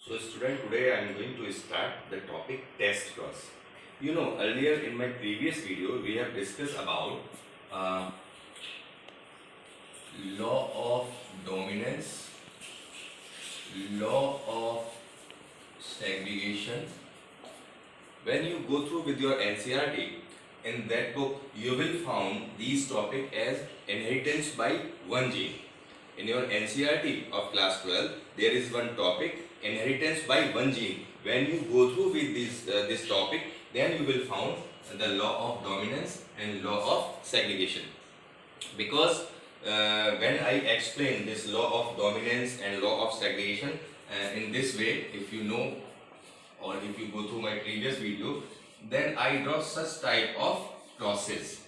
So student, today I am going to start the topic test cross. Earlier in my previous video we have discussed about uh, law of dominance, law of segregation. When you go through with your NCERT, in that book you will found these topic as inheritance by one gene. In your NCERT of class 12, there is one topic inheritance by one gene. When you go through with this topic, then you will found the law of dominance and law of segregation. Because when I explain this law of dominance and law of segregation in this way, if you know or if you go through my previous video, then I draw such type of crosses.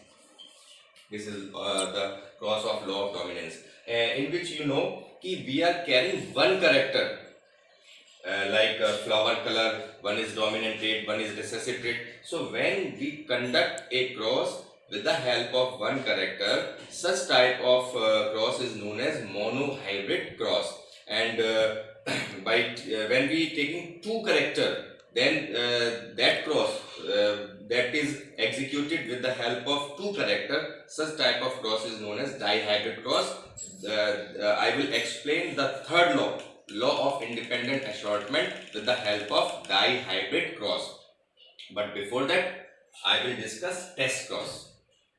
This is the cross of law of dominance, in which we are carrying one character, like flower color. One is dominant trait, one is recessive trait. So when we conduct a cross with the help of one character, such type of cross is known as monohybrid cross. And when we taking two character, then that cross that is executed with the help of two character, such type of cross is known as dihybrid cross. I will explain the third law of independent assortment with the help of dihybrid cross. But before that, I will discuss test cross.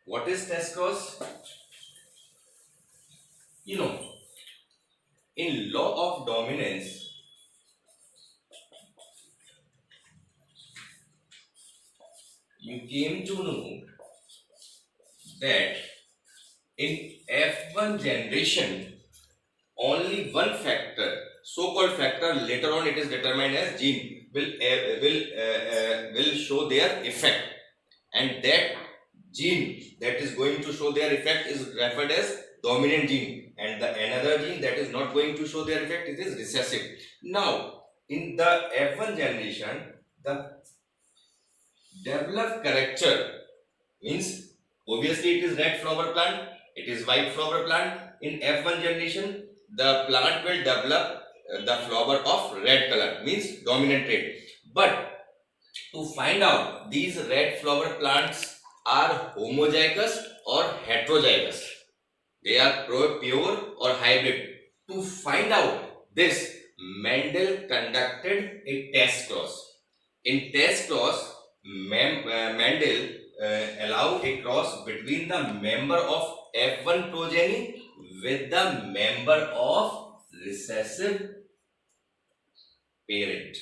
What is test cross? In law of dominance, you came to know that in F1 generation, only one factor, so-called factor, later on it is determined as gene, will show their effect, and that gene that is going to show their effect is referred as dominant gene, and the another gene that is not going to show their effect, it is recessive. Now in the F1 generation, the developed character means obviously it is red flower plant, it is white flower plant. In F1 generation, the plant will develop the flower of red color, means dominant trait. But to find out these red flower plants are homozygous or heterozygous, they are pure or hybrid. To find out this, Mendel conducted a test cross. In test cross, Mendel allowed a cross between the member of F1 progeny with the member of recessive parent.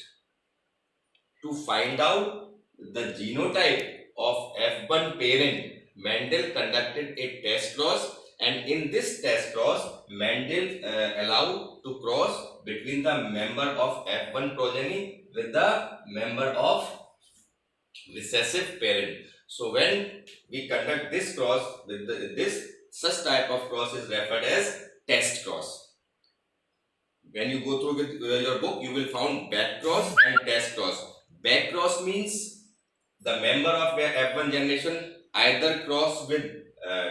To find out the genotype of F1 parent, Mendel conducted a test cross, and in this test cross, Mendel allowed to cross between the member of F1 progeny with the member of recessive parent. So when we conduct this cross with this, such type of cross is referred as test cross. When you go through with your book, you will find back cross and test cross. Back cross means the member of F1 generation either cross with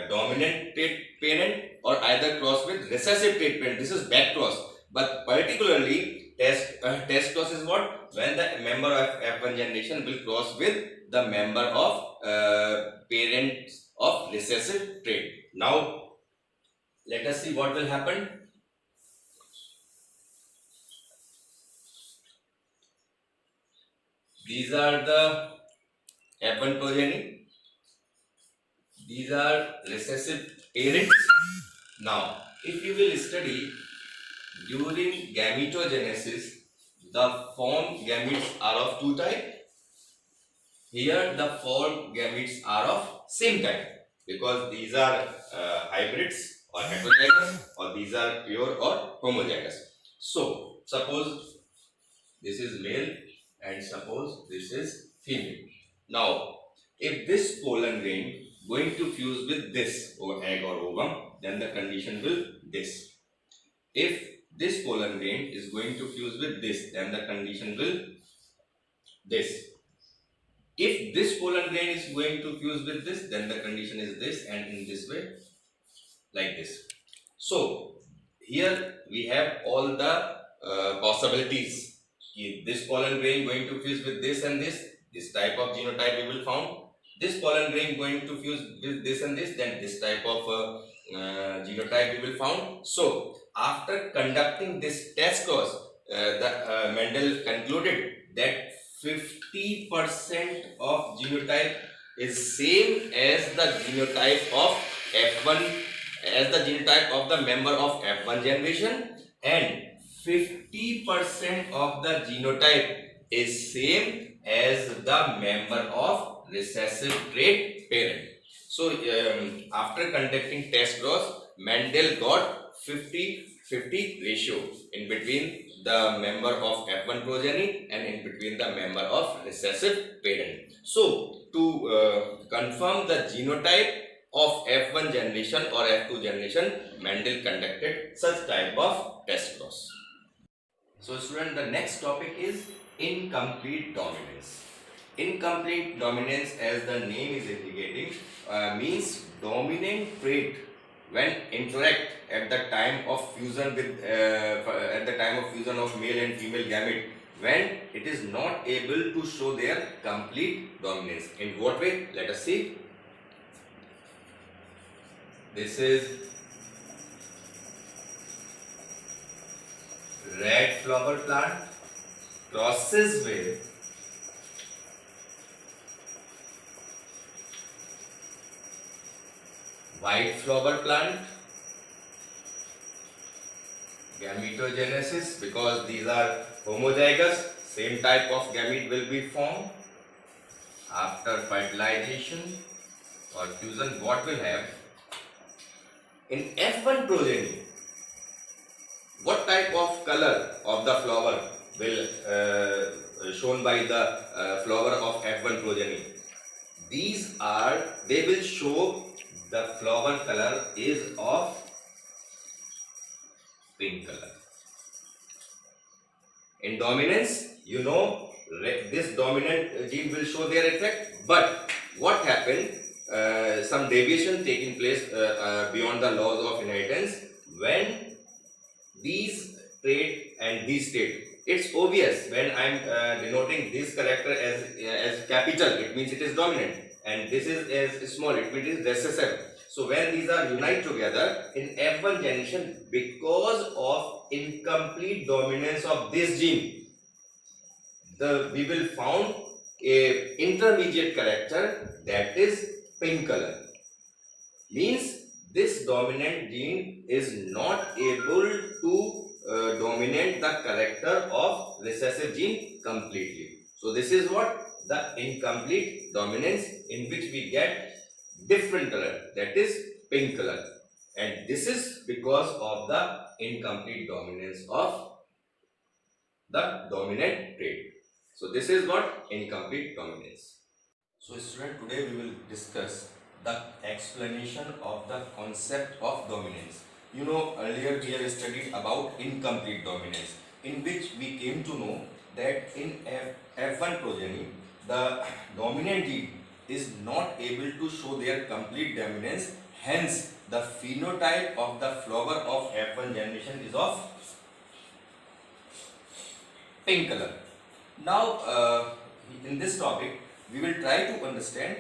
dominant trait parent or either cross with recessive trait parent. This is back cross. But particularly test cross is what? When the member of F1 generation will cross with the member of parents of recessive trait. Now let us see what will happen. These are the F1 progeny. These are recessive parents. Now, if you will study during gametogenesis, the formed gametes are of two types. Here, the formed gametes are of same type, because these are hybrids or heterozygous, or these are pure or homozygous. So, suppose this is male and suppose this is female. Now, if this pollen grain going to fuse with this or egg or ovum, then the condition will this. If this pollen grain is going to fuse with this, then the condition will this. If this pollen grain is going to fuse with this, then the condition is this, and in this way, like this. So here we have all the possibilities this pollen grain going to fuse with this type of genotype we will found. This pollen grain going to fuse with this and this, then this type of genotype we will found. So after conducting this test cross, Mendel concluded that 50% of genotype is same as the genotype of F1, as the genotype of the member of F1 generation, and 50% of the genotype is same as the member of recessive trait parent. So after conducting test cross, Mendel got 50-50 ratio in between the member of F1 progeny and in between the member of recessive parent. So to confirm the genotype of F1 generation or F2 generation, Mendel conducted such type of test cross. So student, the next topic is incomplete dominance. Incomplete dominance, as the name is indicating, means dominant trait when interact at the time of fusion with of male and female gamete, when it is not able to show their complete dominance. In what way? Let us see. This is red flower plant crosses with white flower plant. Gametogenesis, because these are homozygous, same type of gamete will be formed. After fertilization or fusion, what will have? In F1 progeny, what type of color of the flower will shown by the flower of F1 progeny? They will show the flower color is of pink color. In dominance, you know, this dominant gene will show their effect, but what happened? Some deviation taking place beyond the laws of inheritance when these trait and these trait. It's obvious when I am denoting this character as capital, it means it is dominant, and this is as small, it means it is recessive. So when these are unite together in F1 generation, because of incomplete dominance of this gene, we will found a intermediate character, that is pink color. Means this dominant gene is not able to dominate the character of recessive gene completely. So this is what the incomplete dominance, in which we get different color, that is pink color, and this is because of the incomplete dominance of the dominant trait. So this is what incomplete dominance. So student, today we will discuss the explanation of the concept of dominance. You know, earlier we have studied about incomplete dominance, in which we came to know that in F1 progeny, the dominant gene is not able to show their complete dominance, hence the phenotype of the flower of F1 generation is of pink color. Now in this topic we will try to understand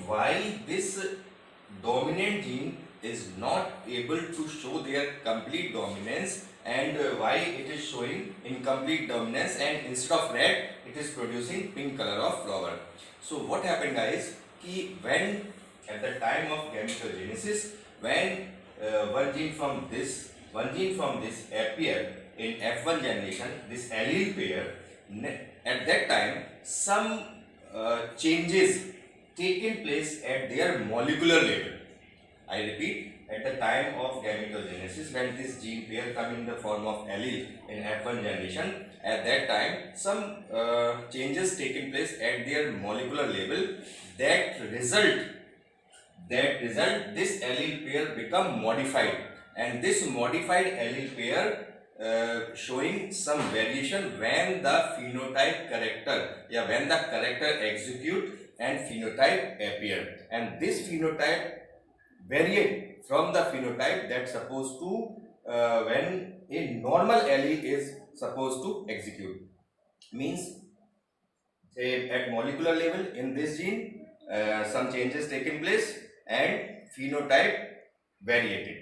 why this dominant gene is not able to show their complete dominance, and why it is showing incomplete dominance, and instead of red it is producing pink color of flower. So what happened, guys, when at the time of gametogenesis, when one gene from this appear in F1 generation, this allele pair, at that time some changes taken place at their molecular level. I repeat, at the time of gametogenesis, when this gene pair come in the form of allele in F1 generation, at that time some changes taken place at their molecular level that result this allele pair become modified, and this modified allele pair showing some variation when the phenotype character, when the character execute and phenotype appear, and this phenotype variant from the phenotype that's supposed to when a normal allele is supposed to execute. means say at molecular level in this gene some changes taken place and phenotype variated.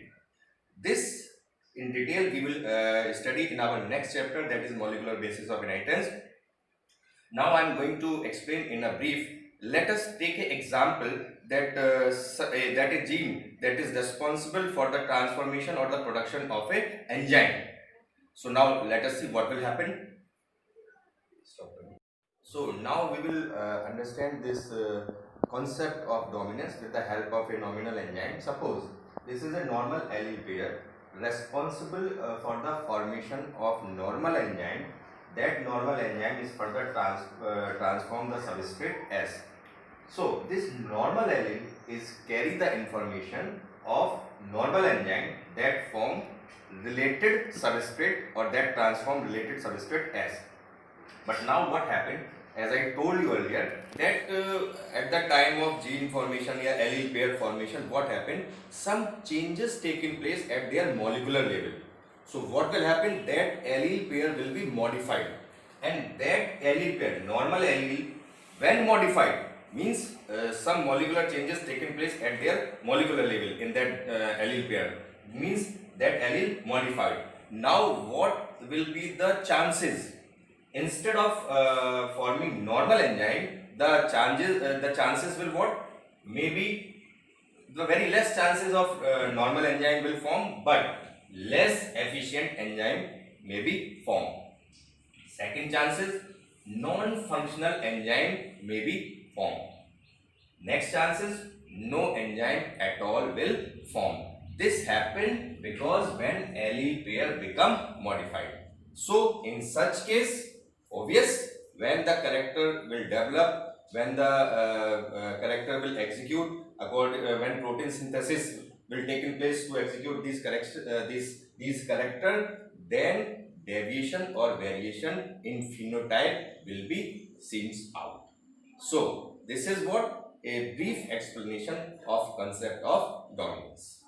This in detail we will study in our next chapter, that is molecular basis of inheritance. Now I am going to explain in a brief. Let us take an example that that a gene that is responsible for the transformation or the production of a enzyme. So now let us see what will happen. So now we will understand this concept of dominance with the help of a nominal enzyme. Suppose this is a normal allele pair responsible for the formation of normal enzyme. That normal enzyme is further transform the substrate S. So this normal allele is carry the information of normal enzyme that form related substrate or that transform related substrate S. But now what happened, as I told you earlier, that at the time of gene formation or allele pair formation, what happened, some changes taken place at their molecular level. So what will happen, that allele pair will be modified, and that allele pair, normal allele, when modified, means some molecular changes taken place at their molecular level in that allele pair, means that allele modified. Now what will be the chances? Instead of forming normal enzyme, the chances will what? Maybe the very less chances of normal enzyme will form, but less efficient enzyme may be formed. Second chances, non-functional enzyme may be formed. Next chances, no enzyme at all will form. This happened because when allele pair become modified. So in such case, obvious, when the character will develop, when the character will execute according when protein synthesis will take place to execute these character, then deviation or variation in phenotype will be seen out. So this is what a brief explanation of concept of dominance.